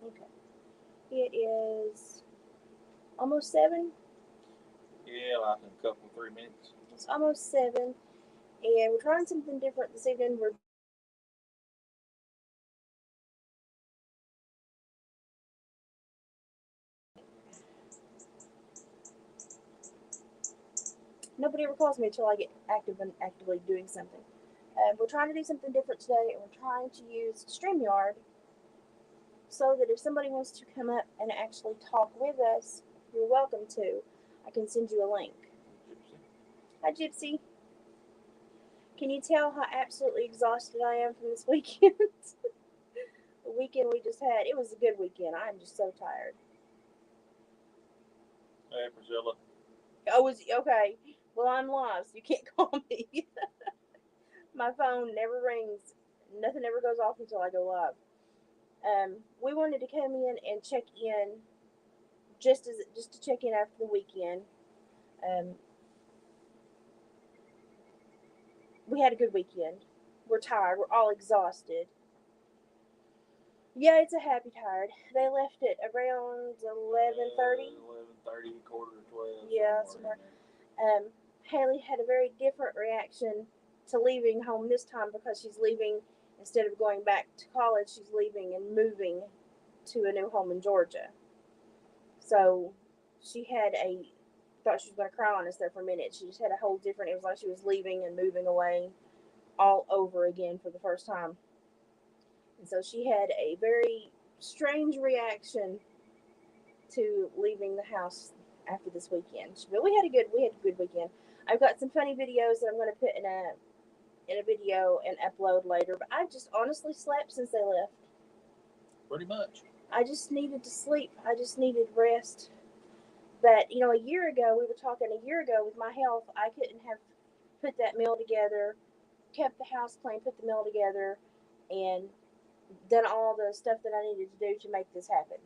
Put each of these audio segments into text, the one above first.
Okay. It is almost 7. Yeah, like in a couple, 3 minutes. It's almost 7. And we're trying something different this evening. We're doing nobody ever calls me until I get active and actively doing something. We're trying to do something different today, and we're trying to use StreamYard so that if somebody wants to come up and actually talk with us, you're welcome to. I can send you a link. Gypsy. Hi, Gypsy. Can you tell how absolutely exhausted I am from this weekend? The weekend we just had, it was a good weekend. I am just so tired. Hey, Priscilla. Oh, was okay. Well, I'm live, so you can't call me. My phone never rings. Nothing ever goes off until I go live. We wanted to come in and check in just to check in after the weekend. Um, we had a good weekend. We're tired. We're all exhausted. Yeah, it's a happy tired. They left it around 11:30. 11:30, quarter to 12, Yeah, somewhere in somewhere. there. Haley had a very different reaction to leaving home this time because she's leaving instead of going back to college. She's leaving and moving to a new home in Georgia. So she had a thought she was going to cry on us there for a minute. She just had a whole different. It was like she was leaving and moving away all over again for the first time. And so she had a very strange reaction to leaving the house after this weekend. But we had a good weekend. I've got some funny videos that I'm going to put in a video and upload later. But I just honestly slept since they left. Pretty much. I just needed to sleep. I just needed rest. But a year ago we were talking. A year ago with my health, I couldn't have put that meal together, kept the house clean, put the meal together, and done all the stuff that I needed to do to make this happen.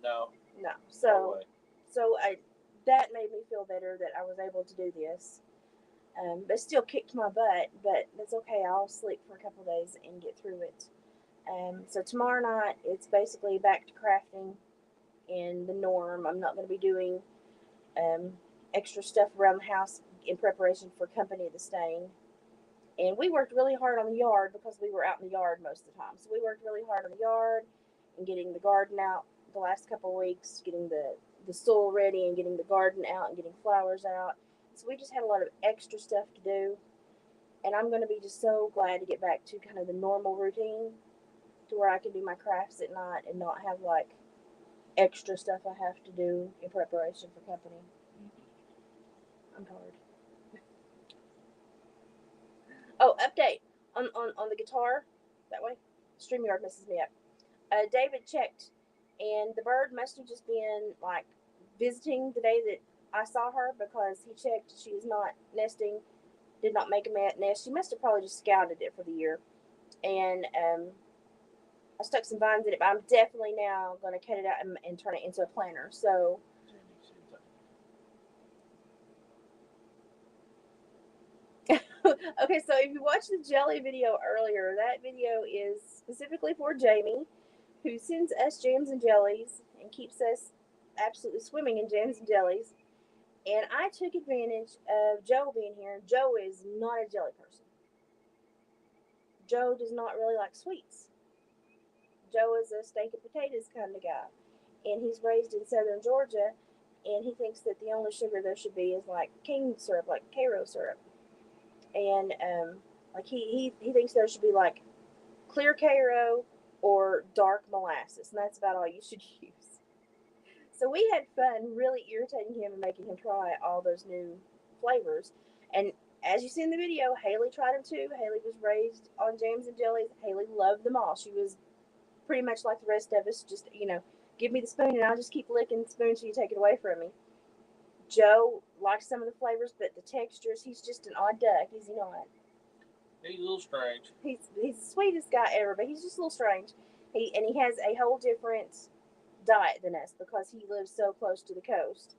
No, No. no So way. so I that made me feel better that I was able to do this. But still kicked my butt. But that's okay. I'll sleep for a couple days and get through it. So tomorrow night it's basically back to crafting and the norm. I'm not going to be doing um, extra stuff around the house in preparation for company that's staying. And we worked really hard on the yard because we were out in the yard most of the time. So we worked really hard on the yard and getting the garden out the last couple of weeks, getting the soil ready and getting the garden out and getting flowers out. So we just had a lot of extra stuff to do. And I'm going to be just so glad to get back to kind of the normal routine to where I can do my crafts at night and not have like extra stuff I have to do in preparation for company. I'm tired. Oh, update on the guitar. That way, StreamYard messes me up. David checked, and the bird must have just been like visiting the day that I saw her because he checked. She is not nesting, did not make a nest. She must have probably just scouted it for the year. And I stuck some vines in it, but I'm definitely now going to cut it out and turn it into a planter. So, okay, so if you watched the jelly video earlier, that video is specifically for Jamie, who sends us jams and jellies and keeps us absolutely swimming in jams and jellies. And I took advantage of Joe being here. Joe is not a jelly person. Joe does not really like sweets. Joe is a steak and potatoes kind of guy. And he's raised in southern Georgia, and he thinks that the only sugar there should be is like cane syrup, like Karo syrup. And like he thinks there should be like clear Karo or dark molasses, and that's about all you should use. So we had fun really irritating him and making him try all those new flavors. And as you see in the video, Haley tried them too. Haley was raised on jams and jellies. Haley loved them all. She was pretty much like the rest of us, just, give me the spoon and I'll just keep licking the spoon till you take it away from me. Joe likes some of the flavors, but the textures, he's just an odd duck, is he not? He's a little strange. He's the sweetest guy ever, but he's just a little strange. He has a whole different diet than us because he lives so close to the coast.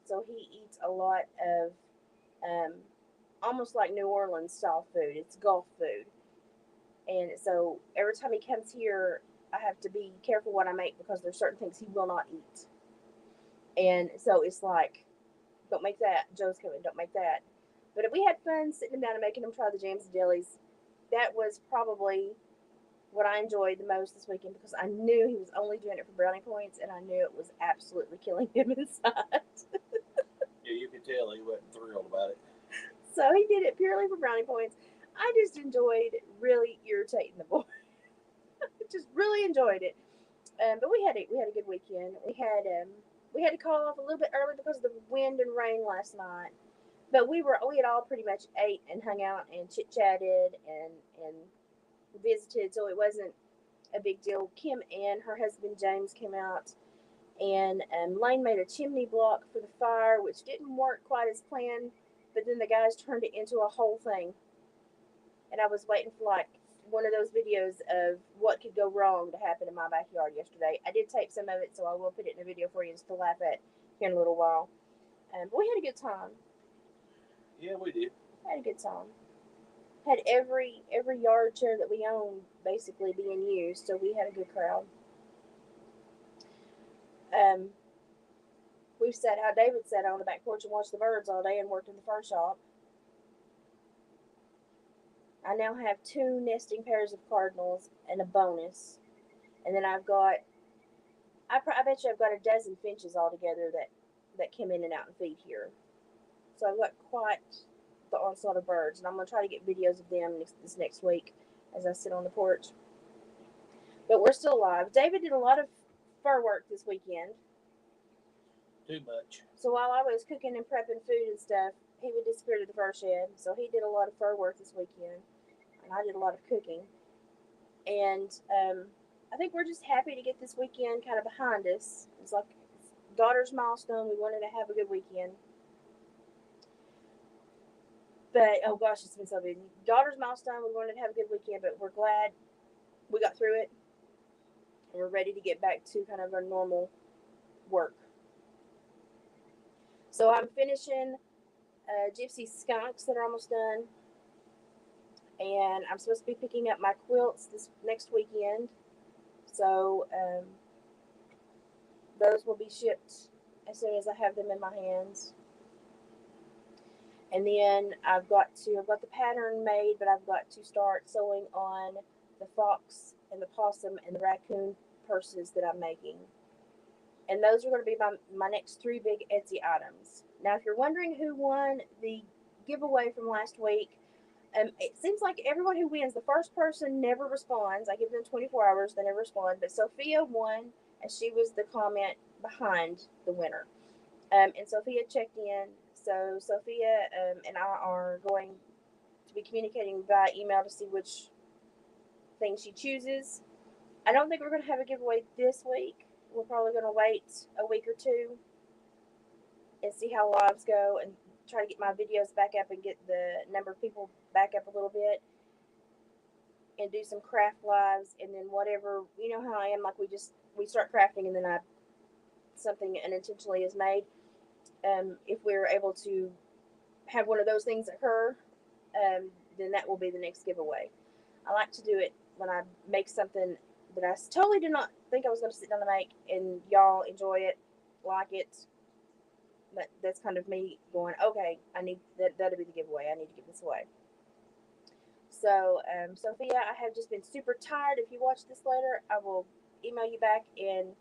So he eats a lot of um, almost like New Orleans style food. It's Gulf food, and so every time he comes here, I have to be careful what I make because there's certain things he will not eat. And so it's like, don't make that. Joe's coming, don't make that. But if we had fun sitting him down and making him try the jams and jellies, that was probably what I enjoyed the most this weekend because I knew he was only doing it for brownie points and I knew it was absolutely killing him inside. Yeah, you could tell he wasn't thrilled about it. So he did it purely for brownie points. I just enjoyed really irritating the boy. Just really enjoyed it. But we had a good weekend. We had to call off a little bit early because of the wind and rain last night. But we had all pretty much ate and hung out and chit chatted and visited, so it wasn't a big deal. Kim and her husband James came out, and Lane made a chimney block for the fire, which didn't work quite as planned. But then the guys turned it into a whole thing, and I was waiting for like one of those videos of what could go wrong to happen in my backyard yesterday. I did tape some of it, so I will put it in a video for you just to laugh at here in a little while. But we had a good time. Yeah, we did. Had a good time. Had every yard chair that we own basically being used, so we had a good crowd. We sat out. David sat on the back porch and watched the birds all day and worked in the fur shop. I now have 2 nesting pairs of cardinals and a bonus, and then I've got. I bet you I've got a dozen finches altogether that come in and out and feed here. So I've got quite the onslaught of birds, and I'm going to try to get videos of them this next week as I sit on the porch. But we're still alive. David did a lot of fur work this weekend. Too much. So while I was cooking and prepping food and stuff, he would disappear to the fur shed. So he did a lot of fur work this weekend, and I did a lot of cooking. And I think we're just happy to get this weekend kind of behind us. It's like daughter's milestone. We wanted to have a good weekend. But, oh gosh, it's been so busy. Daughter's milestone, we wanted to have a good weekend, but we're glad we got through it. And we're ready to get back to kind of our normal work. So I'm finishing Gypsy skunks that are almost done. And I'm supposed to be picking up my quilts this next weekend. So those will be shipped as soon as I have them in my hands. And then I've got the pattern made, but I've got to start sewing on the fox and the possum and the raccoon purses that I'm making. And those are going to be my next 3 big Etsy items. Now, if you're wondering who won the giveaway from last week, it seems like everyone who wins, the first person never responds. I give them 24 hours, they never respond. But Sophia won, and she was the comment behind the winner. And Sophia checked in. So Sophia and I are going to be communicating via email to see which thing she chooses. I don't think we're going to have a giveaway this week. We're probably going to wait a week or 2 and see how lives go and try to get my videos back up and get the number of people back up a little bit and do some craft lives, and then whatever, you know how I am, like we start crafting and then something unintentionally is made. If we're able to have one of those things occur, then that will be the next giveaway. I like to do it when I make something that I totally did not think I was going to sit down and make, and y'all enjoy it, like it. But that's kind of me going, okay, I need that'll be the giveaway. I need to give this away. So, Sophia, I have just been super tired. If you watch this later, I will email you back and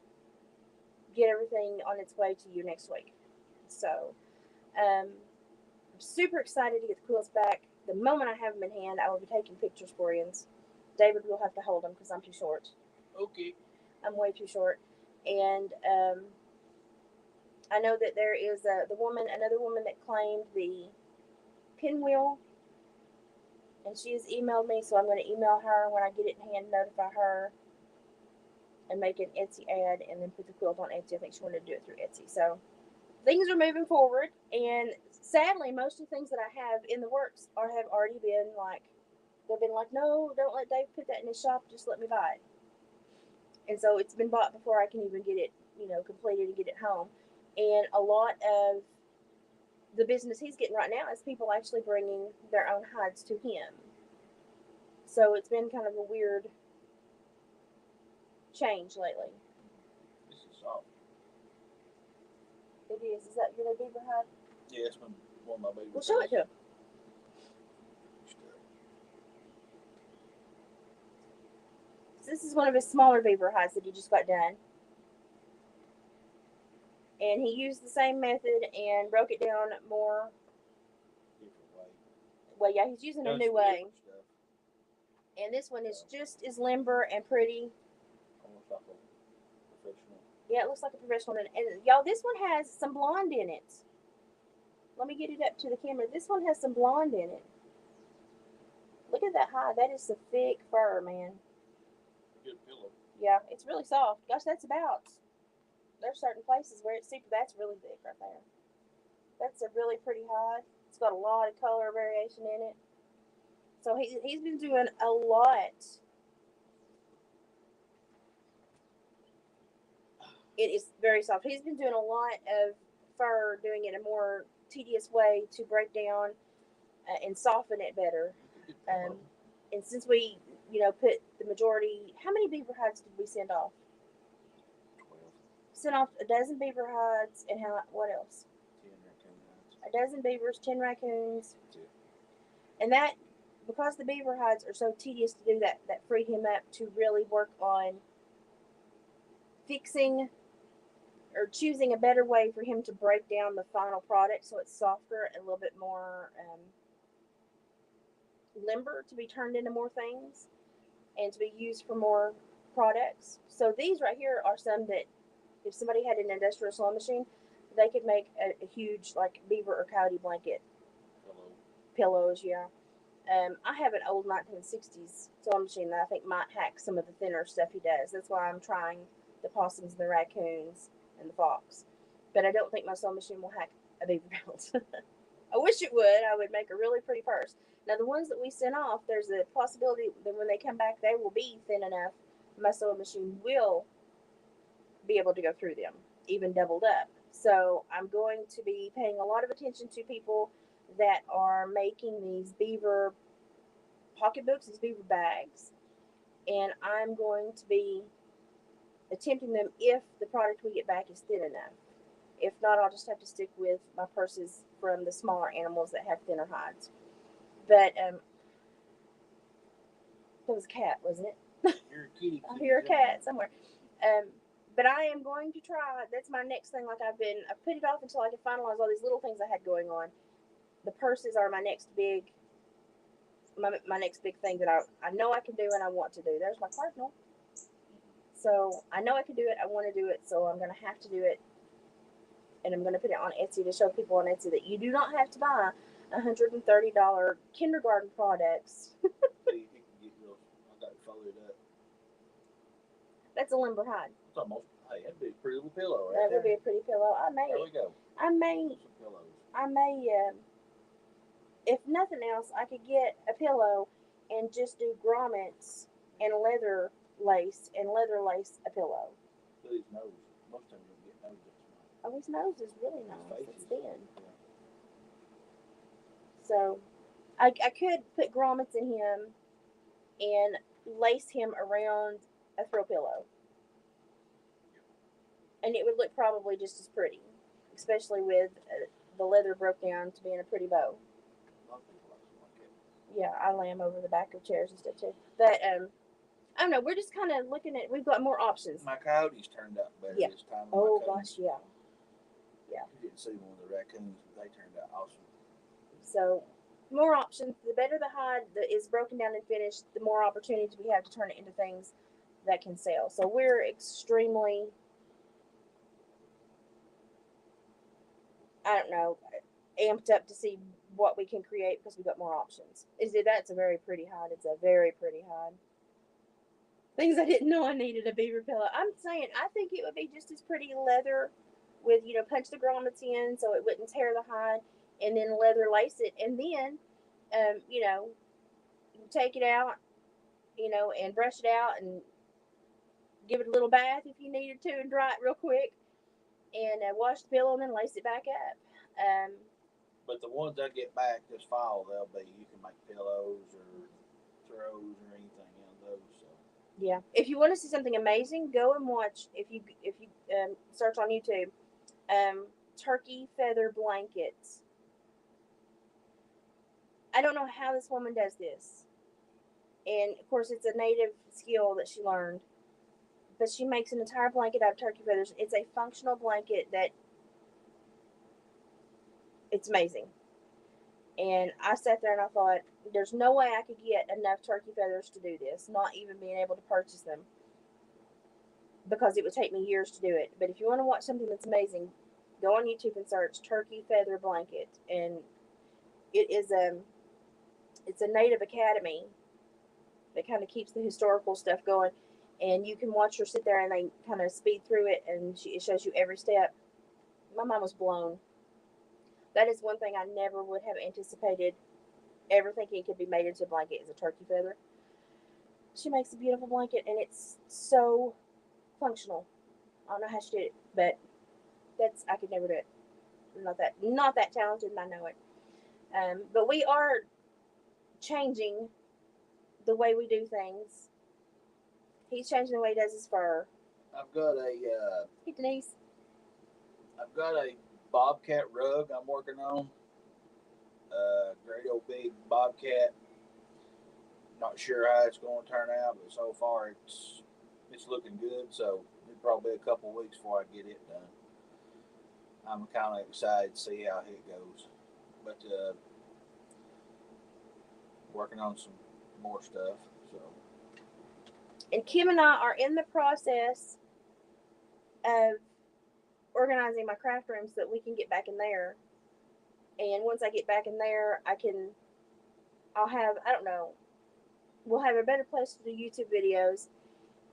get everything on its way to you next week. So, I'm super excited to get the quilts back. The moment I have them in hand, I will be taking pictures for you. David will have to hold them because I'm too short. Okay. I'm way too short. And I know that there is another woman that claimed the pinwheel, and she has emailed me, so I'm going to email her when I get it in hand, notify her, and make an Etsy ad, and then put the quilt on Etsy. I think she wanted to do it through Etsy. So things are moving forward, and sadly, most of the things that I have in the works have already been like, they've been like, no, don't let Dave put that in his shop, just let me buy it. And so it's been bought before I can even get it, completed and get it home. And a lot of the business he's getting right now is people actually bringing their own hides to him. So it's been kind of a weird change lately. This is soft. It is. Is that your beaver hide? Yeah, it's one of my baby. Well, show it to him. So this is one of his smaller beaver hides that he just got done. And he used the same method and broke it down more. Different way. Well, yeah, he's using a new way. And this one is just as limber and pretty. Almost like a professional. Yeah, it looks like a professional. And y'all, this one has some blonde in it. Let me get it up to the camera. This one has some blonde in it. Look at that hide. That is some thick fur, man. Good pillow. Yeah, it's really soft. Gosh, that's about. There's certain places where it's super. That's really thick right there. That's a really pretty hide. It's got a lot of color variation in it. So he's been doing a lot. It is very soft. He's been doing a lot of fur, doing it in a more tedious way to break down and soften it better. And since we, put the majority, how many beaver hides did we send off? 12. Sent off a dozen beaver hides, and what else? 10 raccoon hides. A dozen beavers, 10 raccoons. That's it. And that, because the beaver hides are so tedious to do, that freed him up to really work on fixing or choosing a better way for him to break down the final product so it's softer and a little bit more limber to be turned into more things and to be used for more products. So these right here are some that if somebody had an industrial sewing machine, they could make a huge like beaver or coyote blanket. Pillows, yeah. I have an old 1960s sewing machine that I think might hack some of the thinner stuff he does. That's why I'm trying the possums and the raccoons and the fox. But I don't think my sewing machine will hack a beaver pelt. I wish it would. I would make a really pretty purse. Now, the ones that we sent off, there's a possibility that when they come back, they will be thin enough. My sewing machine will be able to go through them, even doubled up. So I'm going to be paying a lot of attention to people that are making these beaver pocketbooks, these beaver bags. And I'm going to be attempting them if the product we get back is thin enough. If not, I'll just have to stick with my purses from the smaller animals that have thinner hides. But that was a cat, wasn't it? You're a kitty. I hear a cat somewhere. But I am going to try. That's my next thing. Like I've put it off until I can finalize all these little things I had going on. The purses are my next big thing that I know I can do and I want to do. There's my cardinal. So I know I can do it. I want to do it. So I'm going to have to do it. And I'm going to put it on Etsy to show people on Etsy that you do not have to buy $130 kindergarten products. You can get yours. I got it folded up. That's a limber hide. It's almost. Hey, that'd be a pretty little pillow, right? That would be a pretty pillow. There we go. I may. Some pillows. If nothing else, I could get a pillow and just do grommets and leather lace a pillow. Look at his nose. Most of them don't get noses. Oh, his nose is really nice. It's thin. Yeah. So I could put grommets in him and lace him around a throw pillow. And it would look probably just as pretty, especially with the leather broke down to being a pretty bow. A lot of people like it. Yeah, I lay them over the back of chairs and stuff too. But I don't know. We're just kind of looking at. We've got more options. My coyotes turned out better this time. Oh gosh, yeah. You didn't see one of the raccoons, but they turned out awesome. So more options. The better the hide that is broken down and finished, the more opportunities we have to turn it into things that can sell. So we're extremely, I don't know, amped up to see what we can create because we've got more options. That's a very pretty hide. It's a very pretty hide. Things I didn't know I needed a beaver pillow. I'm saying I think it would be just as pretty leather with, punch the grommets in so it wouldn't tear the hide, and then leather lace it, and then, take it out, and brush it out and give it a little bath if you needed to and dry it real quick, and wash the pillow and then lace it back up. But the ones I get back this fall, you can make pillows or throws or anything out of those. So Yeah. If you want to see something amazing, go and watch. If you search on YouTube, turkey feather blankets. I don't know how this woman does this, and of course it's a native skill that she learned. But she makes an entire blanket out of turkey feathers. It's a functional blanket that it's amazing. And I sat there and I thought, there's no way I could get enough turkey feathers to do this, not even being able to purchase them, because it would take me years to do it. But if you want to watch something that's amazing, go on YouTube and search turkey feather blanket. And it is it's a native academy that kind of keeps the historical stuff going. And you can watch her sit there and they kind of speed through it, and it shows you every step. My mind was blown. That is one thing I never would have anticipated ever thinking it could be made into a blanket is a turkey feather. She makes a beautiful blanket, and it's so functional. I don't know how she did it, but I could never do it. I'm not that talented, and I know it. But we are changing the way we do things. He's changing the way he does his fur. I've got Hey, Denise. a bobcat rug I'm working on. Great old big bobcat. Not sure how it's going to turn out, but so far it's looking good. So it'll probably be a couple of weeks before I get it done. I'm kind of excited to see how it goes, but working on some more stuff. So. And Kim and I are in the process of organizing my craft room so that we can get back in there. And once I get back in there, I'll have, I don't know, we'll have a better place to do YouTube videos,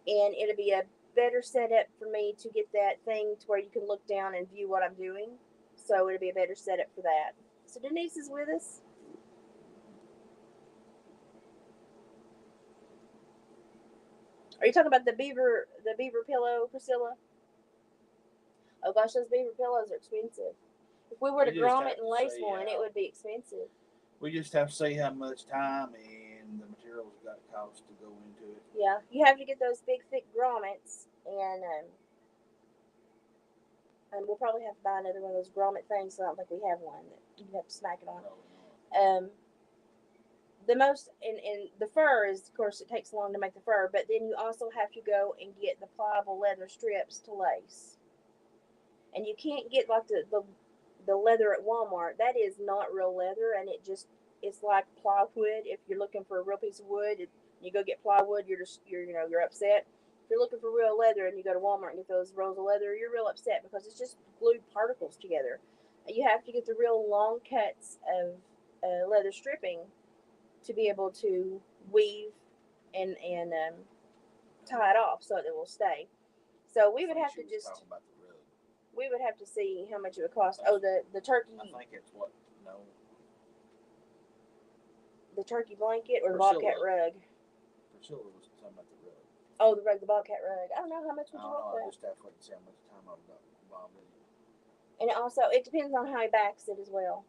and it'll be a better setup for me to get that thing to where you can look down and view what I'm doing. So it'll be a better setup for that. So Denise is with us. Are you talking about the beaver pillow, Priscilla? Oh gosh, those beaver pillows are expensive. If we were to grommet and lace one, it would be expensive. We just have to see how much time and the materials got to cost to go into it. Yeah, you have to get those big, thick grommets, and we'll probably have to buy another one of those grommet things. So I don't think we have one that you have to smack it on. The most in the fur is, of course, it takes long to make the fur, but then you also have to go and get the pliable leather strips to lace, and you can't get like the leather at Walmart. That is not real leather, and it's like plywood. If you're looking for a real piece of wood, you go get plywood, you're upset. If you're looking for real leather and you go to Walmart and get those rolls of leather, you're real upset because it's just glued particles together. You have to get the real long cuts of leather stripping to be able to weave and tie it off so that it will stay. So we would have to just we would have to see how much it would cost. Oh, the turkey. I think it's what no. The turkey blanket or the bobcat rug. Priscilla was talking about the rug. Oh, the rug, the bobcat rug. I don't know how much would you want that. I just have to wait and see how much time I've got involved in it. And it depends on how he backs it as well.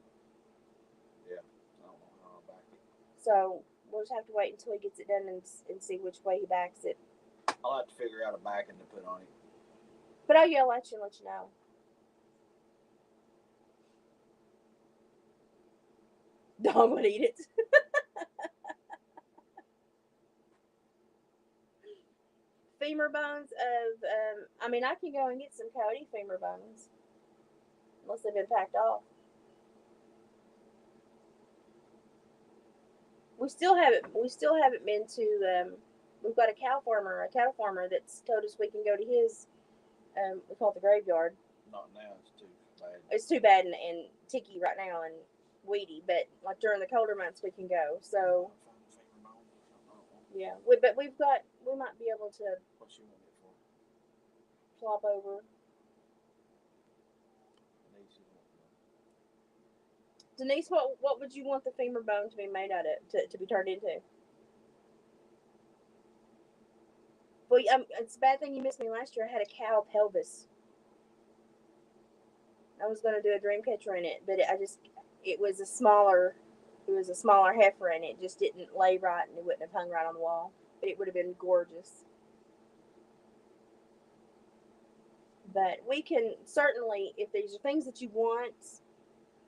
Yeah, I don't know how I'll back it. So we'll just have to wait until he gets it done and see which way he backs it. I'll have to figure out a backing to put on it. But I'll yell at you and let you know. Dog would eat it. Femur bones of, I can go and get some coyote femur bones. Unless they've been packed off. We still haven't been to, we've got a cattle farmer that's told us we can go to his, we call it the graveyard. Not now, it's too bad. It's too bad and ticky right now and weedy, but like during the colder months we can go. So yeah, we might be able to. What you want it for? Flop over. Denise, what would you want the femur bone to be made out of, to be turned into? Well, it's a bad thing you missed me last year. I had a cow pelvis. I was going to do a dream catcher in it, but it was a smaller heifer, and it just didn't lay right, and it wouldn't have hung right on the wall. it would have been gorgeous. But we can certainly, if these are things that you want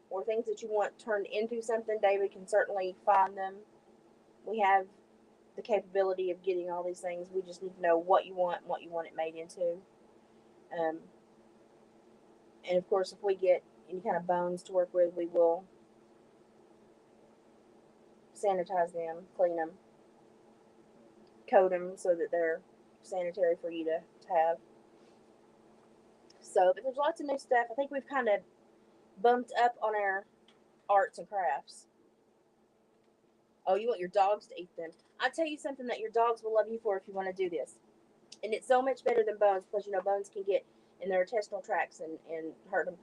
or things that you want turned into something, David can certainly find them. We have the capability of getting all these things. We just need to know what you want and what you want it made into. Um, and of course, if we get any kind of bones to work with, we will sanitize them, clean them, coat them so that they're sanitary for you to have. So, but there's lots of new stuff. I think we've kind of bumped up on our arts and crafts. Oh, you want your dogs to eat them? I'll tell you something that your dogs will love you for if you want to do this. And it's so much better than bones because, bones can get in their intestinal tracts and hurt them.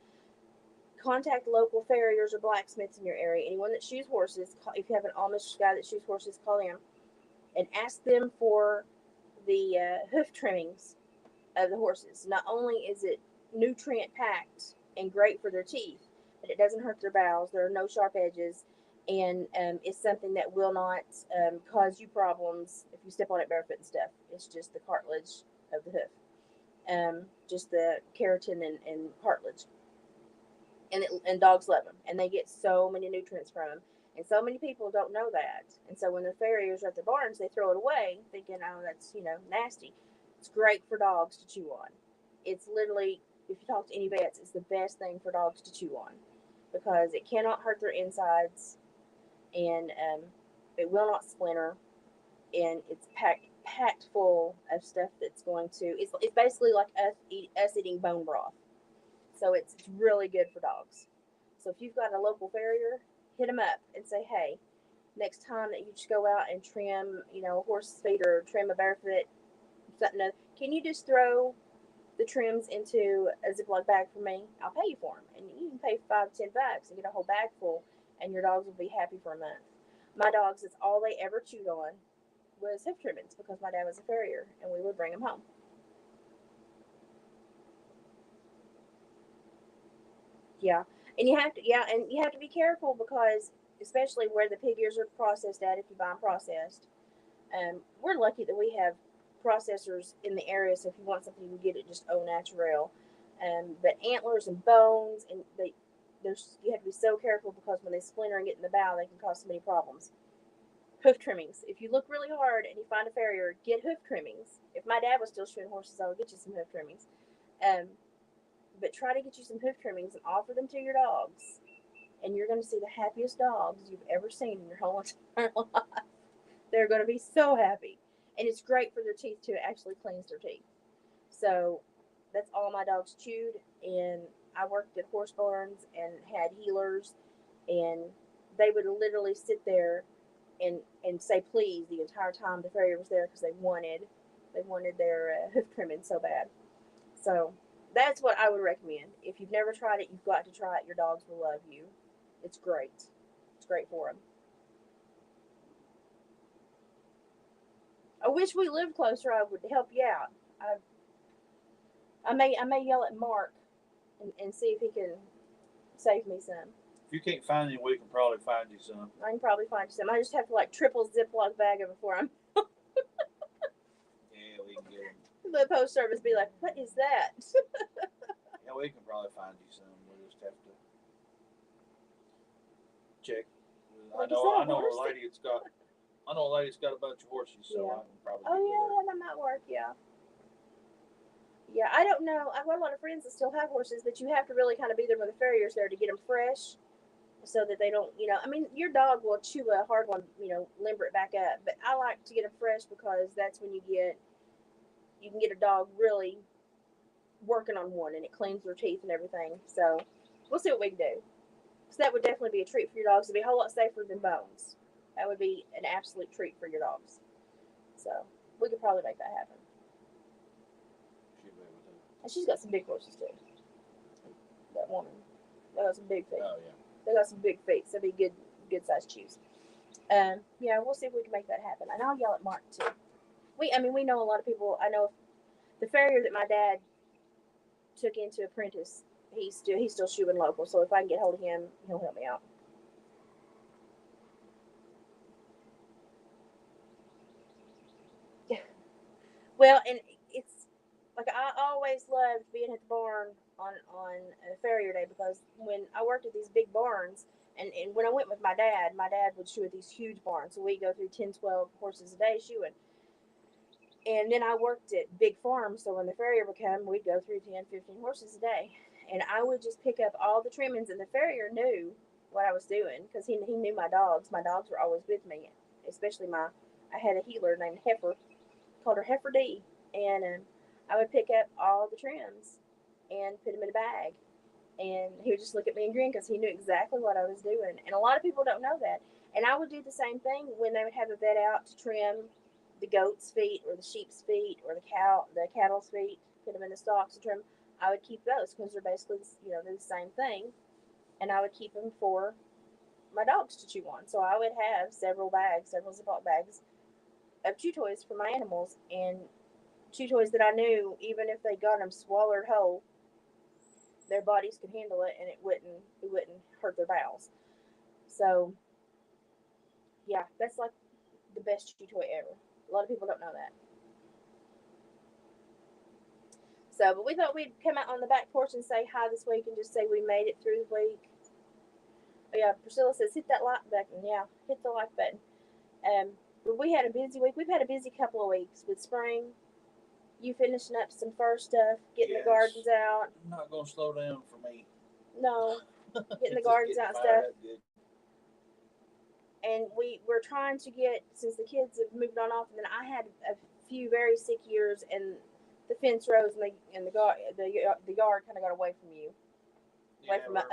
Contact local farriers or blacksmiths in your area. Anyone that shoes horses, if you have an Amish guy that shoes horses, call him and ask them for the hoof trimmings of the horses. Not only is it nutrient packed and great for their teeth, but it doesn't hurt their bowels. There are no sharp edges, and it's something that will not cause you problems if you step on it barefoot and stuff. It's just the cartilage of the hoof, just the keratin and cartilage. And dogs love them, and they get so many nutrients from them. And so many people don't know that. And so when the farriers are at the barns, they throw it away, thinking, oh, that's, nasty. It's great for dogs to chew on. It's literally, if you talk to any vets, it's the best thing for dogs to chew on because it cannot hurt their insides, and it will not splinter, and it's packed full of stuff that's going to. It's basically like us eating bone broth. So it's really good for dogs. So if you've got a local farrier, hit them up and say, hey, next time that you just go out and trim, a horse's feet or trim a barefoot, something, can you just throw the trims into a Ziploc bag for me? I'll pay you for them. And you can pay $5 to $10 and get a whole bag full, and your dogs will be happy for a month. My dogs, that's all they ever chewed on was hoof trimmings because my dad was a farrier, and we would bring them home. Yeah, and you have to be careful because especially where the pig ears are processed at, if you buy them processed, we're lucky that we have processors in the area. So if you want something, you can get it just au naturel. But antlers and bones, and you have to be so careful because when they splinter and get in the bow, they can cause so many problems. Hoof trimmings. If you look really hard and you find a farrier, get hoof trimmings. If my dad was still shoeing horses, I would get you some hoof trimmings. But try to get you some hoof trimmings and offer them to your dogs. And you're going to see the happiest dogs you've ever seen in your whole entire life. They're going to be so happy. And it's great for their teeth too. It actually cleans their teeth. So that's all my dogs chewed. And I worked at horse barns and had healers. And they would literally sit there and say please the entire time the farrier was there because they wanted their hoof trimming so bad. So that's what I would recommend. If you've never tried it, you've got to try it. Your dogs will love you. It's great. It's great for them. I wish we lived closer. I would help you out. I may yell at Mark and see if he can save me some. If you can't find any, we can probably find you some. I can probably find you some. I just have to triple Ziploc bag it before I'm. Yeah, we can get them. The post service be like, what is that? Yeah, we can probably find you some. We'll just have to check. I know a lady that's got a bunch of horses, so Yeah. I can probably. Oh yeah, that might work. Yeah. Yeah, I don't know. I've got a lot of friends that still have horses, but you have to really kind of be there when the farriers there to get them fresh, so that they don't. I mean, your dog will chew a hard one, limber it back up. But I like to get them fresh because that's when you can get a dog really working on one, and it cleans their teeth and everything. So we'll see what we can do. So that would definitely be a treat for your dogs. It'd be a whole lot safer than bones. That would be an absolute treat for your dogs. So we could probably make that happen. And she's got some big horses too. That woman. They got some big feet. Oh yeah. They got some big feet, so it'd be good sized chews. Yeah, we'll see if we can make that happen. And I'll yell at Mark too. We know a lot of people. I know the farrier that my dad took into apprentice, he's still shoeing local. So if I can get hold of him, he'll help me out. Well, and it's like I always loved being at the barn on Farrier Day because when I worked at these big barns, and when I went with my dad would shoe at these huge barns. So we go through 10, 12 horses a day shoeing. And then I worked at big farms, so when the farrier would come, we'd go through 10, 15 horses a day. And I would just pick up all the trimmings, and the farrier knew what I was doing because he knew my dogs. My dogs were always with me, especially I had a healer named Heifer, called her Heifer D. And I would pick up all the trims and put them in a bag. And he would just look at me and grin because he knew exactly what I was doing. And a lot of people don't know that. And I would do the same thing when they would have a vet out to trim the goat's feet or the sheep's feet or the cattle's feet, put them in the stocks to trim. I would keep those because they're basically they're the same thing, and I would keep them for my dogs to chew on. So I would have several Ziploc bags of chew toys for my animals, and chew toys that I knew even if they got them swallowed whole, their bodies could handle it and it wouldn't hurt their bowels. So yeah, that's like the best chew toy ever. A lot of people don't know that. So, but we thought we'd come out on the back porch and say hi this week and just say we made it through the week. Oh, yeah, Priscilla says hit that like button. Yeah, hit the like button. But we had a busy week. We've had a busy couple of weeks with spring. You finishing up some fur stuff, getting the gardens out. I'm not gonna slow down for me. No, getting the gardens out and stuff. And we're trying to get, since the kids have moved on off, and then I had a few very sick years, and the fence rows and the yard kind of got away from you, away from us.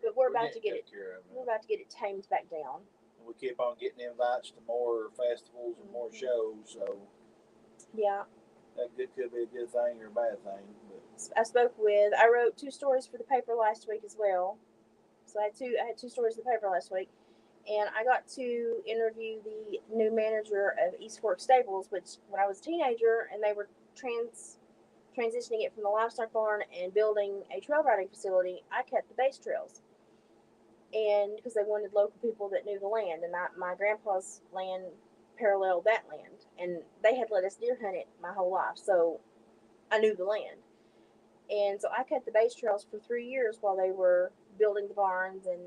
But we're about to get it. We're about to get it tamed back down. And we keep on getting invites to more festivals and more shows, so yeah, that could be a good thing or a bad thing. But I wrote 2 stories for the paper last week as well. So I had 2 stories in the paper last week. And I got to interview the new manager of East Fork Stables, which when I was a teenager, and they were transitioning it from the livestock barn and building a trail riding facility, I cut the base trails, and because they wanted local people that knew the land, and my grandpa's land paralleled that land, and they had let us deer hunt it my whole life, so I knew the land. And so I cut the base trails for 3 years while they were building the barns and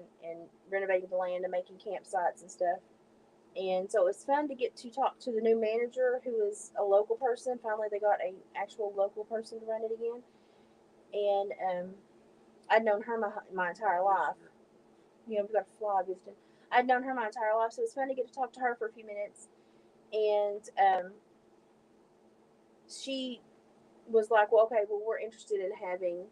renovating the land and making campsites and stuff. And so it was fun to get to talk to the new manager who is a local person. Finally, they got an actual local person to run it again. And I'd known her my entire life. We got a fly visiting. I'd known her my entire life, so it was fun to get to talk to her for a few minutes. And she was like, well, okay, well, we're interested in having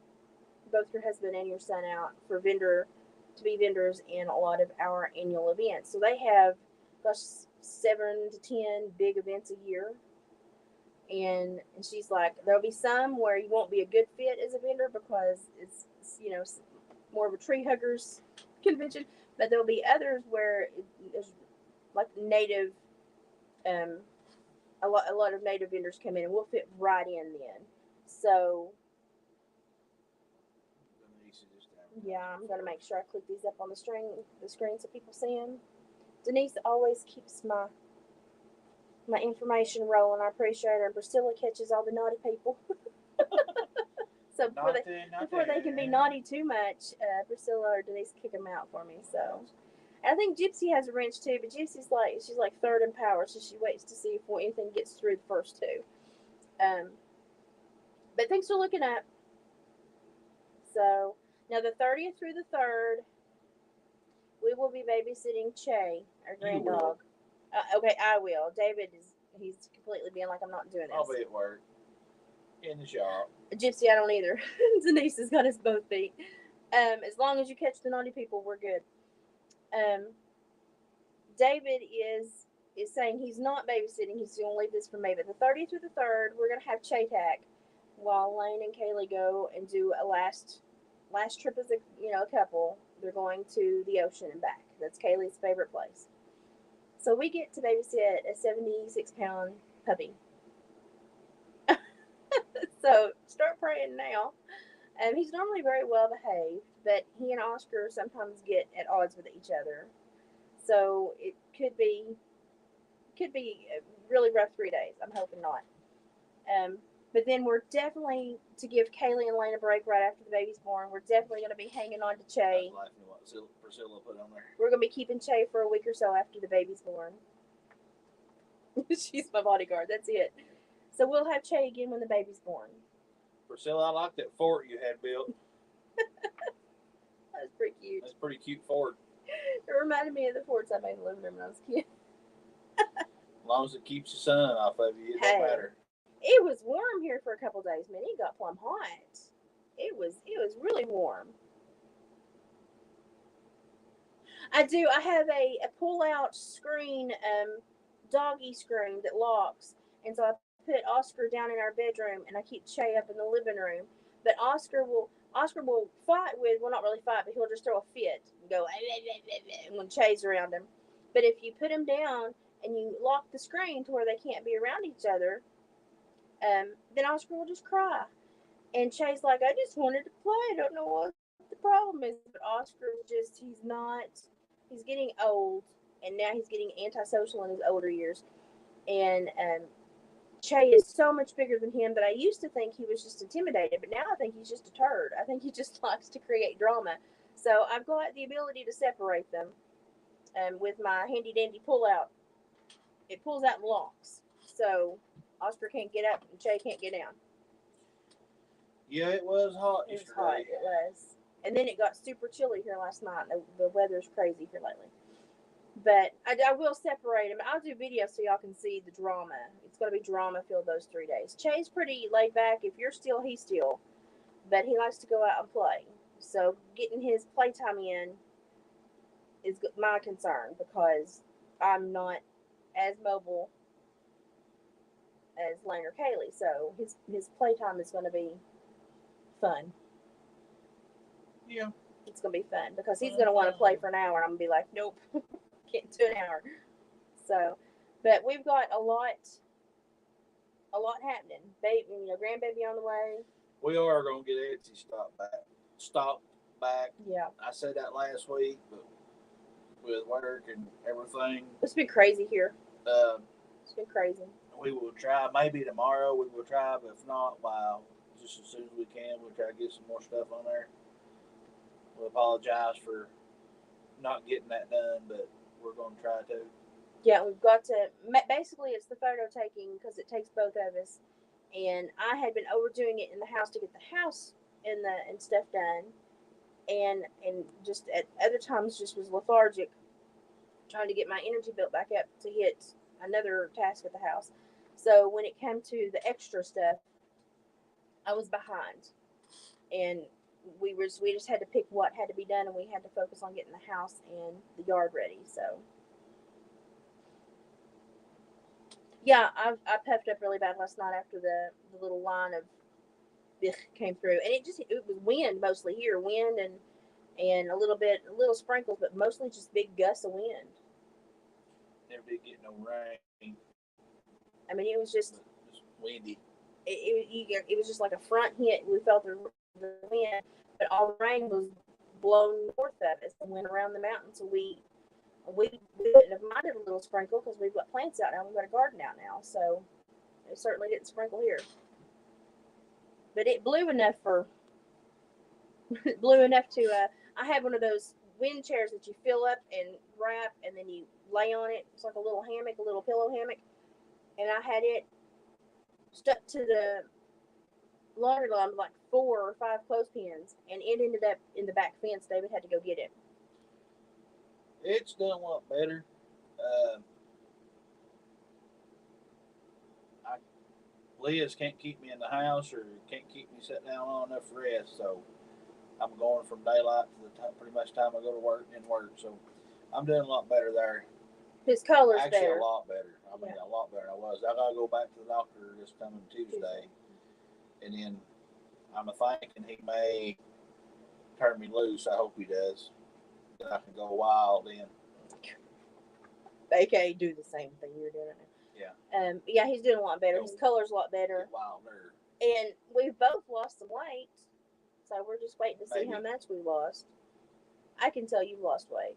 both your husband and your son out to be vendors in a lot of our annual events. So they have, gosh, 7 to 10 big events a year. And she's like, there'll be some where you won't be a good fit as a vendor because it's more of a tree huggers convention, but there'll be others where there's like native, um, a lot of native vendors come in and we'll fit right in then. So yeah, I'm gonna make sure I click these up on the screen so people see them. Denise always keeps my information rolling. I appreciate her. And Priscilla catches all the naughty people. So before they can be naughty too much, Priscilla or Denise kick them out for me. So, and I think Gypsy has a wrench too, but Gypsy's she's like third in power, so she waits to see if anything gets through the first 2. But thanks for looking up. So now the 30th through the 3rd, we will be babysitting Che, our grand dog. Okay, I will. He's completely being like, I'm not doing this. I'll be at work. In the shop. Gypsy, I don't either. Denise has got us both beat. As long as you catch the naughty people, we're good. David is saying he's not babysitting. He's going to leave this for me. But the 30th through the 3rd, we're going to have Che-Tac while Lane and Kaylee go and do a last trip as a couple. They're going to the ocean and back. That's Kaylee's favorite place. So we get to babysit a 76-pound puppy. So start praying now. He's normally very well behaved, but he and Oscar sometimes get at odds with each other. So it could be a really rough 3 days. I'm hoping not. But then we're definitely, to give Kaylee and Lane a break right after the baby's born, we're definitely going to be hanging on to I Che. was laughing at what Priscilla put on there. We're going to be keeping Che for a week or so after the baby's born. She's my bodyguard. That's it. So we'll have Che again when the baby's born. Priscilla, I like that fort you had built. That was pretty cute. That's a pretty cute fort. It reminded me of the forts I made in the living room when I was a kid. As long as it keeps the sun off of you, it don't matter. It was warm here for a couple days, man. It got plumb hot. It was really warm. I have a pull-out screen, doggy screen that locks. And so I put Oscar down in our bedroom, and I keep Che up in the living room. But Oscar will fight with, well, not really fight, but he'll just throw a fit and go when Che's around him. But if you put him down and you lock the screen to where they can't be around each other, then Oscar will just cry. And Che's like, I just wanted to play. I don't know what the problem is. But Oscar just, he's getting old. And now he's getting antisocial in his older years. And Che is so much bigger than him that I used to think he was just intimidated. But now I think he's just a turd. I think he just likes to create drama. So I've got the ability to separate them with my handy-dandy pull-out. It pulls out and locks. So Oscar can't get up and Che can't get down. Yeah, it was hot yesterday. It was hot, it was. And then it got super chilly here last night. The weather's crazy here lately. But I will separate them. I'll do videos so y'all can see the drama. It's going to be drama-filled those 3 days. Che's pretty laid back. If you're still, he's still. But he likes to go out and play. So getting his playtime in is my concern because I'm not as mobile as Lane or Kaylee. So his playtime is going to be fun. Yeah. It's going to be fun because he's going to want to play for an hour. And I'm going to be like, nope, can't do an hour. So, but we've got a lot happening. Baby, grandbaby on the way. We are going to get Etsy stopped back. Yeah. I said that last week, but with work and everything. It's been crazy here. It's been crazy. We will try. Maybe tomorrow we will try, but if not, just as soon as we can, we'll try to get some more stuff on there. We'll apologize for not getting that done, but we're going to try to. Yeah, we've got to. Basically, it's the photo taking because it takes both of us. And I had been overdoing it in the house to get the house and stuff done, and just at other times just was lethargic, trying to get my energy built back up to hit another task at the house. So when it came to the extra stuff, I was behind, and we just had to pick what had to be done, and we had to focus on getting the house and the yard ready. So yeah, I puffed up really bad last night after the little line of came through, and it was wind mostly here, wind and a little sprinkles, but mostly just big gusts of wind. Never did get no rain. I mean, it was just windy. It was just like a front hit. We felt the wind, but all the rain was blown north of us and went around the mountain. So we wouldn't have minded a little sprinkle because we've got plants out now. We've got a garden out now, so it certainly didn't sprinkle here. But it blew enough to. I had one of those wind chairs that you fill up and wrap, and then you lay on it. It's like a little hammock, a little pillow hammock, and I had it stuck to the laundry line with like 4 or 5 clothespins, and it ended up in the back fence. David had to go get it. It's done a lot better. Liz can't keep me in the house or can't keep me sitting down on enough rest, so I'm going from daylight to the time, pretty much time I go to work and work. So I'm doing a lot better there. His color's actually better. A lot better. I mean, a lot better. I gotta go back to the doctor this coming Tuesday, and then I'm thinking he may turn me loose. I hope he does. Then I can go wild then. AKA do the same thing you're doing now. Yeah. Yeah, he's doing a lot better. His color's a lot better. Wilder. And we've both lost some weight, so we're just waiting to see how much we lost. I can tell you've lost weight.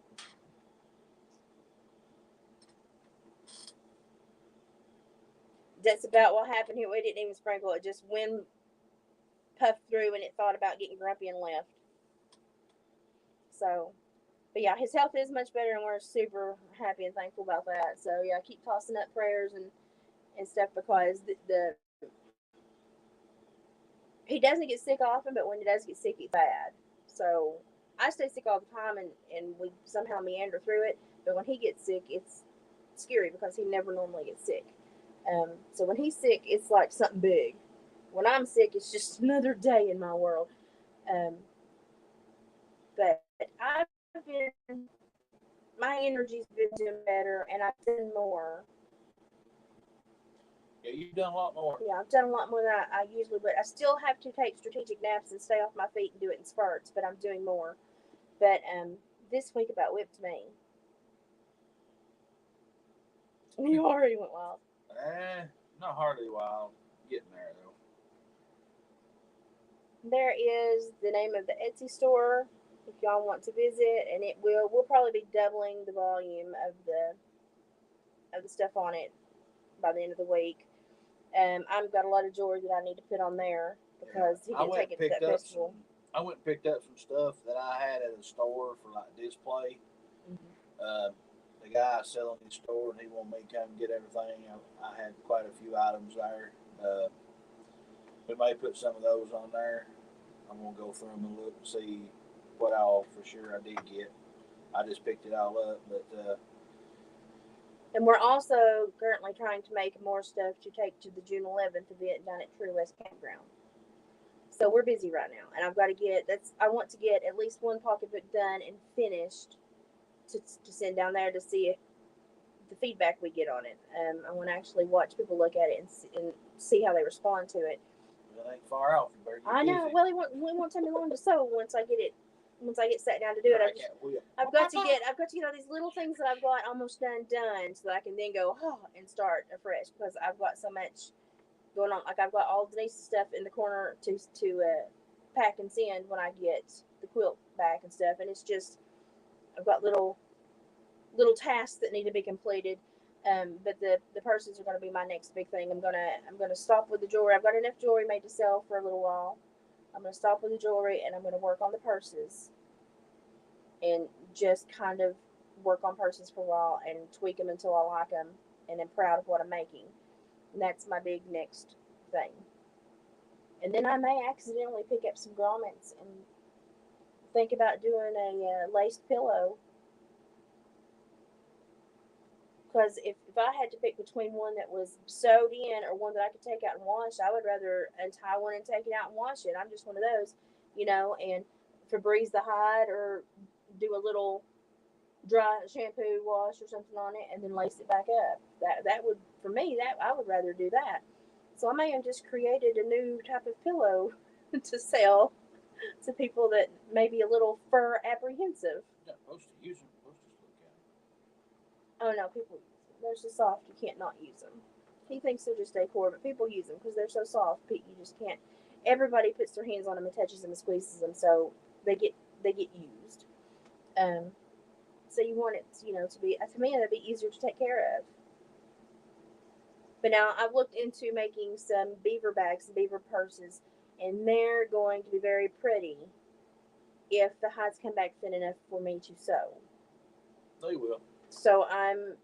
That's about what happened here. We didn't even sprinkle it. Just wind puffed through and it thought about getting grumpy and left. So, but yeah, his health is much better and we're super happy and thankful about that. So yeah, keep tossing up prayers and stuff because the he doesn't get sick often, but when he does get sick, it's bad. So I stay sick all the time and we somehow meander through it. But when he gets sick, it's scary because he never normally gets sick. So when he's sick, it's like something big. When I'm sick, it's just another day in my world. Um, but I've been, my energy's been doing better and I've done more. Yeah, you've done a lot more. Yeah, I've done a lot more than I usually would. I still have to take strategic naps and stay off my feet and do it in spurts, but I'm doing more. But this week about whipped me. You already went wild. Not hardly wild. Getting there though. There is the name of the Etsy store if y'all want to visit, and we'll probably be doubling the volume of the stuff on it by the end of the week. I've got a lot of jewelry that I need to put on there because he didn't take it to that festival. I went and picked up some stuff that I had at a store for like display. Mm-hmm. The guy selling his store and he wanted me to come get everything. I had quite a few items there. We may put some of those on there. I'm gonna go through them and look and see what all for sure I did get. I just picked it all up, but and we're also currently trying to make more stuff to take to the June 11th event down at True West Campground. So we're busy right now, and I've got to I want to get at least one pocketbook done and finished to send down there to see the feedback we get on it. I want to actually watch people look at it and see how they respond to it. It ain't far off. I know. Busy. Well, it won't take me long to sew once I get sat down to do it. I've got to get all these little things that I've got almost done so that I can then go and start afresh because I've got so much going on. Like I've got all Denise's stuff in the corner to pack and send when I get the quilt back and stuff, and it's just I've got little tasks that need to be completed. But the purses are going to be my next big thing. I'm gonna stop with the jewelry. I've got enough jewelry made to sell for a little while. I'm gonna stop with the jewelry and I'm gonna work on the purses, and just kind of work on purses for a while and tweak them until I like them and am proud of what I'm making. And that's my big next thing. And then I may accidentally pick up some grommets and think about doing a laced pillow. Because if I had to pick between one that was sewed in or one that I could take out and wash, I would rather untie one and take it out and wash it. I'm just one of those, and Febreze the hide or do a little dry shampoo wash or something on it and then lace it back up. That would, for me, that I would rather do that. So I may have just created a new type of pillow to sell to people that may be a little fur apprehensive. You're not supposed to use them. You're supposed to just look at them. Oh no, people use them. They're so soft you can't not use them. He thinks they're just decor, but people use them because they're so soft. You just can't. Everybody puts their hands on them and touches them and squeezes them, so they get used. So you want it, to be, to me, that'd be easier to take care of. But now I've looked into making some beaver bags, some beaver purses, and they're going to be very pretty if the hides come back thin enough for me to sew. They will. So I'm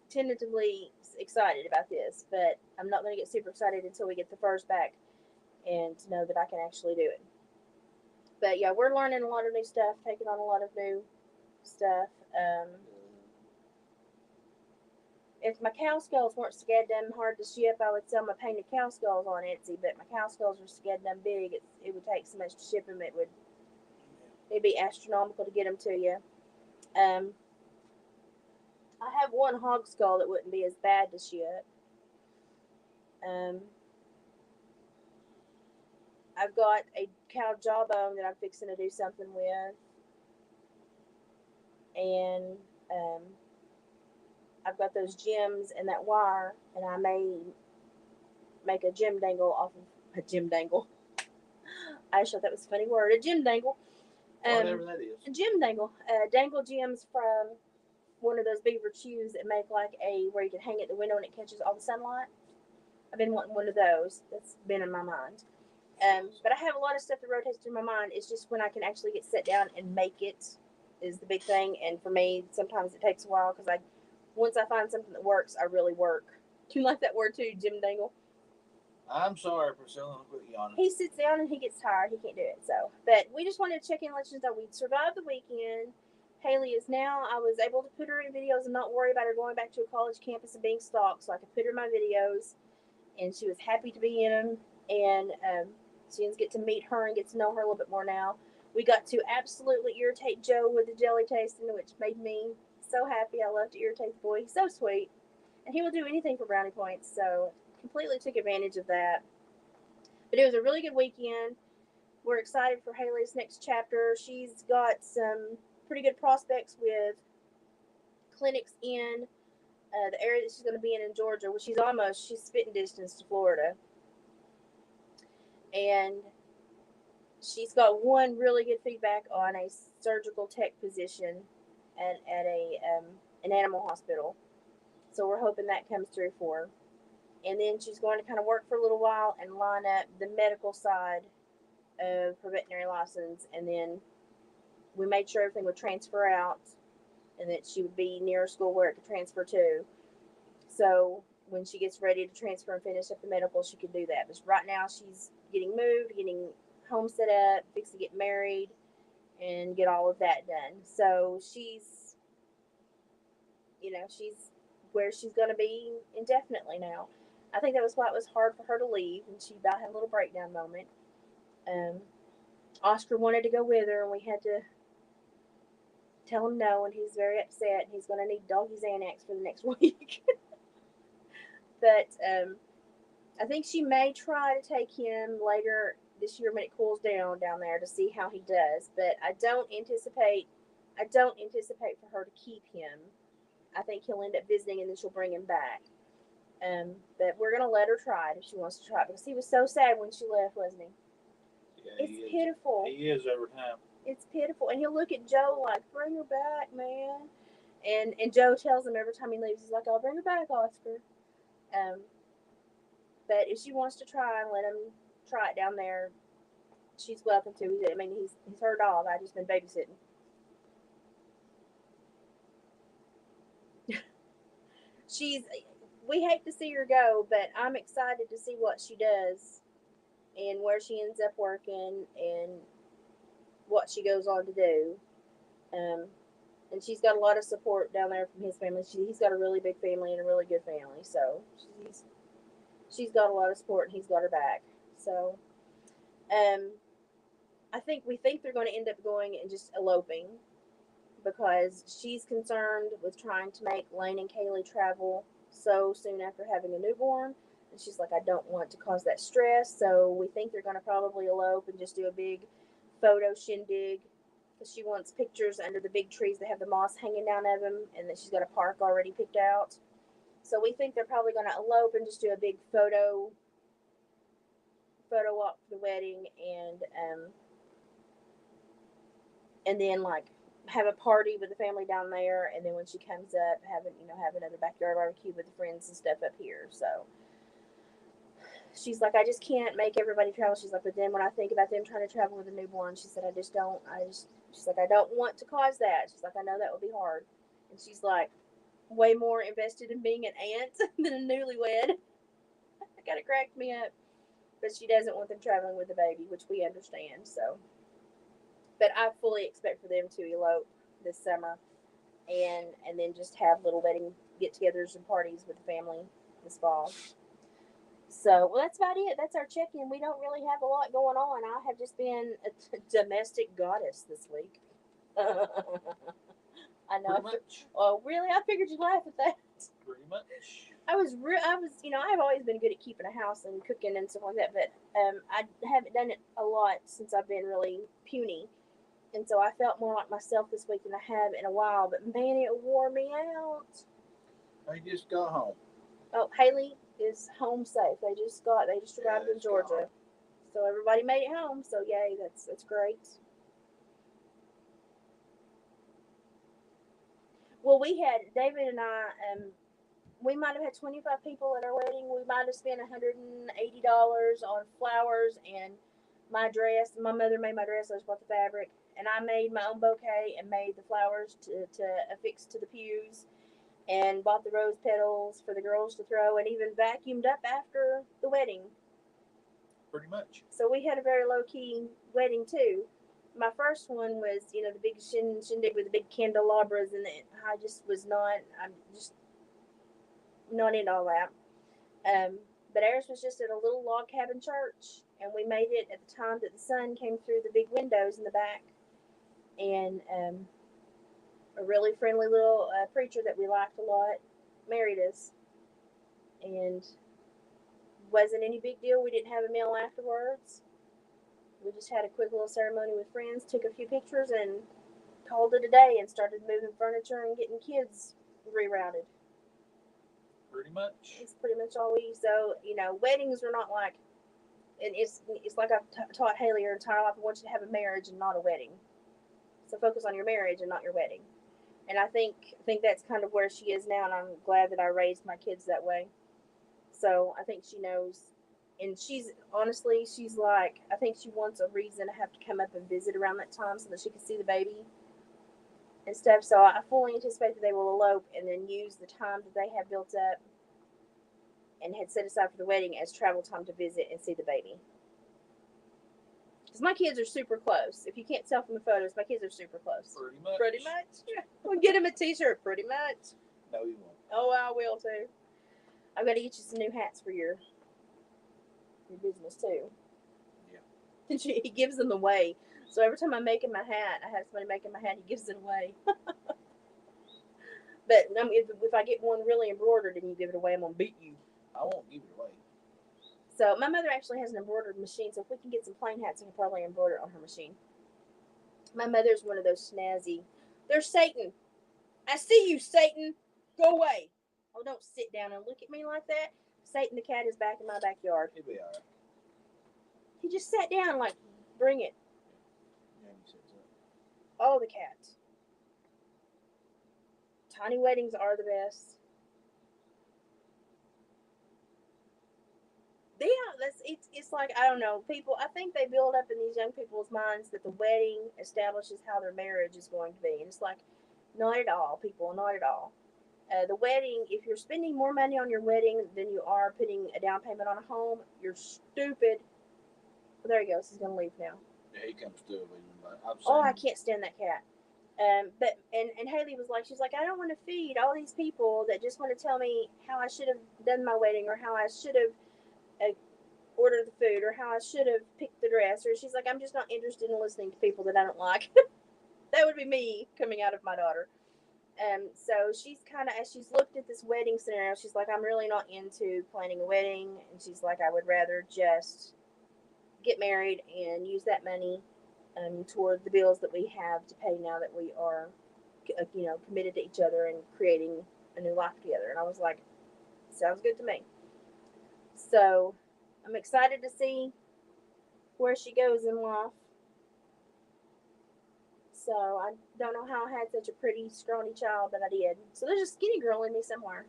tentatively excited about this, but I'm not going to get super excited until we get the furs back and to know that I can actually do it. But yeah, we're learning a lot of new stuff, taking on a lot of new stuff. If my cow skulls weren't so goddamn hard to ship, I would sell my painted cow skulls on Etsy. But my cow skulls are so goddamn big, it would take so much to ship them. It'd be astronomical to get them to you. I have one hog skull that wouldn't be as bad to ship. I've got a cow jawbone that I'm fixing to do something with. And I've got those gems and that wire, and I may make a gem dangle off of a gem dangle. I just thought that was a funny word, a gem dangle. Whatever that is. A gem dangle. Dangle gems from one of those beaver chews that make like a where you can hang it in the window and it catches all the sunlight. I've been wanting one of those. That's been in my mind. But I have a lot of stuff that rotates through my mind. It's just when I can actually get set down and make it is the big thing. And for me, sometimes it takes a while because once I find something that works, I really work. Do you like that word too, Jim Dangle? I'm sorry, Priscilla. I'll put you on. He sits down and he gets tired. He can't do it. So, but we just wanted to check in and let you know we survived the weekend. Haley is now, I was able to put her in videos and not worry about her going back to a college campus and being stalked. So I could put her in my videos and she was happy to be in them. And students get to meet her and get to know her a little bit more now. We got to absolutely irritate Joe with the jelly tasting, which made me so happy. I love to irritate the boy. He's so sweet. And he will do anything for brownie points. So completely took advantage of that. But it was a really good weekend. We're excited for Haley's next chapter. She's got some pretty good prospects with clinics in the area that she's going to be in Georgia, which she's spitting distance to Florida. And she's got one really good feedback on a surgical tech position at an animal hospital. So we're hoping that comes through for her. And then she's going to kind of work for a little while and line up the medical side of her veterinary license. And then we made sure everything would transfer out and that she would be near a school where it could transfer to. So when she gets ready to transfer and finish up the medical, she could do that. But right now she's getting moved, getting home set up, fixing to get married, and get all of that done. So she's where she's going to be indefinitely now. I think that was why it was hard for her to leave, and she about had a little breakdown moment. Oscar wanted to go with her, and we had to tell him no, and he's very upset. He's going to need doggy Xanax for the next week. But I think she may try to take him later this year when it cools down there to see how he does. But I don't anticipate for her to keep him. I think he'll end up visiting and then she'll bring him back. But we're gonna let her try it if she wants to try it because he was so sad when she left, wasn't he? Yeah, it's pitiful. He is every time. It's pitiful, and he'll look at Joe like, "Bring her back, man." And Joe tells him every time he leaves, he's like, "I'll bring her back, Oscar." But if she wants to try and let him try it down there, she's welcome to. I mean, he's her dog. I've just been babysitting. We hate to see her go, but I'm excited to see what she does and where she ends up working and what she goes on to do. And she's got a lot of support down there from his family. He's got a really big family and a really good family, so she's got a lot of support and he's got her back. So, we think they're going to end up going and just eloping because she's concerned with trying to make Lane and Kaylee travel so soon after having a newborn. And she's like, I don't want to cause that stress. So we think they're going to probably elope and just do a big photo shindig. Because she wants pictures under the big trees that have the moss hanging down of them. And that she's got a park already picked out. So we think they're probably going to elope and just do a big photo walk for the wedding. And then like have a party with the family down there, and then when she comes up, have another backyard barbecue with the friends and stuff up here. So she's like, I just can't make everybody travel. She's like, but then when I think about them trying to travel with a newborn, she said, she's like, I don't want to cause that. She's like, I know that would be hard. And she's like, way more invested in being an aunt than a newlywed. That kind of cracked me up. But she doesn't want them traveling with the baby, which we understand. So. But I fully expect for them to elope this summer and then just have little wedding get-togethers and parties with the family this fall. So, well, that's about it. That's our check-in. We don't really have a lot going on. I have just been a domestic goddess this week. I know. Pretty much. Oh, really? I figured you'd laugh at that. Pretty much. I've always been good at keeping a house and cooking and stuff like that, but I haven't done it a lot since I've been really puny. And so I felt more like myself this week than I have in a while. But man, it wore me out. I just got home. Oh, Haley is home safe. They just arrived in Georgia. So everybody made it home. So yay, that's great. Well, we had David and I. We might have had 25 people at our wedding. We might have spent $180 on flowers and my dress. My mother made my dress. I just bought the fabric, and I made my own bouquet and made the flowers to affix to the pews, and bought the rose petals for the girls to throw, and even vacuumed up after the wedding. Pretty much. So we had a very low key wedding too. My first one was, the big shindig with the big candelabras, and I just was not. I'm just not into all that. Um, but ours was just at a little log cabin church, and we made it at the time that the sun came through the big windows in the back, and a really friendly little preacher that we liked a lot married us, and wasn't any big deal. We didn't have a meal afterwards. We just had a quick little ceremony with friends, took a few pictures, and called it a day, and started moving furniture and getting kids rerouted. Pretty much. It's pretty much all we. So weddings are not like, and it's like I've taught Haley her entire life. I want you to have a marriage and not a wedding. So focus on your marriage and not your wedding. And I think that's kind of where she is now, and I'm glad that I raised my kids that way. So I think she knows, and she's like, I think she wants a reason to have to come up and visit around that time so that she can see the baby and stuff. So I fully anticipate that they will elope and then use the time that they have built up and had set aside for the wedding as travel time to visit and see the baby. Because my kids are super close. If you can't tell from the photos, my kids are super close. Pretty much. Pretty much. Yeah. We'll get them a t-shirt. Pretty much. No, you won't. Oh, I will too. I've got to get you some new hats for your business too. Yeah. And he gives them away. So every time I'm making my hat, I have somebody making my hat, he gives it away. But if I get one really embroidered and you give it away, I'm going to beat you. I won't give it away. So my mother actually has an embroidered machine, so if we can get some plain hats, I can probably embroider it on her machine. My mother's one of those snazzy. There's Satan. I see you, Satan. Go away. Oh, don't sit down and look at me like that. Satan the cat is back in my backyard. He'll be alright. He just sat down like, bring it. Yeah, he said so. Oh, the cat. Tiny weddings are the best. Yeah, it's like, I don't know, people, I think they build up in these young people's minds that the wedding establishes how their marriage is going to be, and it's like, not at all, people, not at all. The wedding, if you're spending more money on your wedding than you are putting a down payment on a home, you're stupid. Well, there he goes, he's gonna leave now. Yeah, he comes still leaving, but I can't stand that cat. But Haley was like, she's like, I don't want to feed all these people that just want to tell me how I should have done my wedding, or how I should have ordered the food, or how I should have picked the dress. Or she's like, I'm just not interested in listening to people that I don't like. That would be me coming out of my daughter. So she's kind of, as she's looked at this wedding scenario, she's like, I'm really not into planning a wedding, and she's like, I would rather just get married and use that money toward the bills that we have to pay now that we are, committed to each other and creating a new life together. And I was like, sounds good to me. So I'm excited to see where she goes in life. So I don't know how I had such a pretty, scrawny child, but I did. So there's a skinny girl in me somewhere.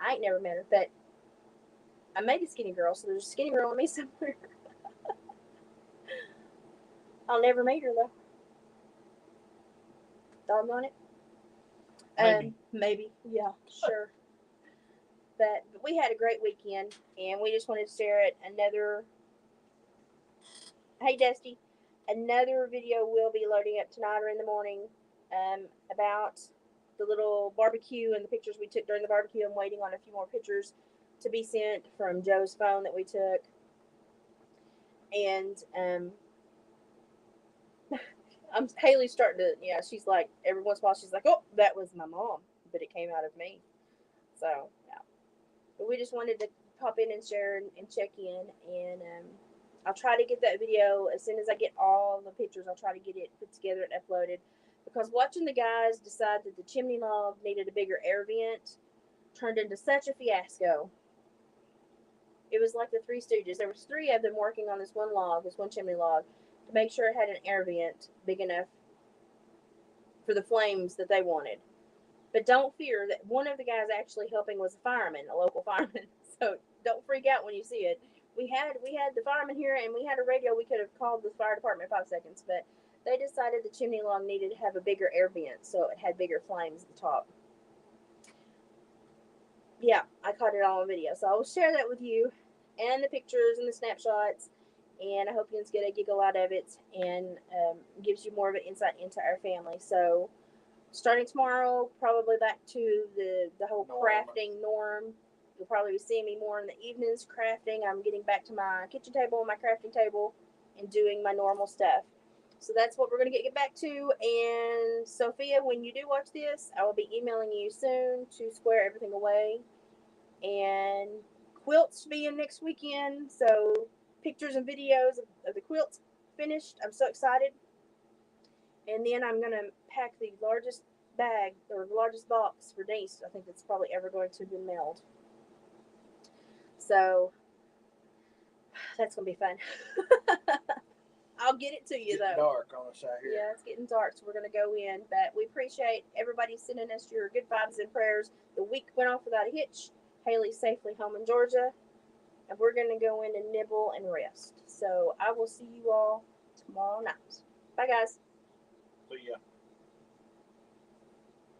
I ain't never met her, but I made a skinny girl, so there's a skinny girl in me somewhere. I'll never meet her, though. Doggone it. Maybe. Yeah, sure. But we had a great weekend, and we just wanted to share it. Hey, Dusty. Another video will be loading up tonight or in the morning about the little barbecue and the pictures we took during the barbecue. I'm waiting on a few more pictures to be sent from Joe's phone that we took. And Haley's starting to, she's like, every once in a while, she's like, oh, that was my mom, but it came out of me. So, yeah. But we just wanted to pop in and share and check in, and I'll try to get that video as soon as I get all the pictures. I'll try to get it put together and uploaded, because watching the guys decide that the chimney log needed a bigger air vent turned into such a fiasco. It was like the Three Stooges. There was three of them working on this one chimney log, to make sure it had an air vent big enough for the flames that they wanted. But don't fear that one of the guys actually helping was a fireman, a local fireman. So don't freak out when you see it. We had the fireman here, and we had a radio. We could have called the fire department in 5 seconds, but they decided the chimney log needed to have a bigger air vent, so it had bigger flames at the top. Yeah, I caught it all on video, so I will share that with you, and the pictures and the snapshots, and I hope you get a giggle out of it, and gives you more of an insight into our family. So starting tomorrow, probably back to the whole crafting norm. You'll probably be seeing me more in the evenings crafting. I'm getting back to my kitchen table and my crafting table and doing my normal stuff. So that's what we're going to get back to. And Sophia, when you do watch this, I will be emailing you soon to square everything away. And quilts being next weekend. So pictures and videos of the quilts finished. I'm so excited. And then I'm going to pack the largest bag or the largest box for Denise. I think it's probably ever going to be mailed. So that's going to be fun. I'll get it to you, though. It's dark on us out here. Yeah, it's getting dark, so we're going to go in. But we appreciate everybody sending us your good vibes and prayers. The week went off without a hitch. Haley's safely home in Georgia. And we're going to go in and nibble and rest. So I will see you all tomorrow night. Bye, guys. See ya.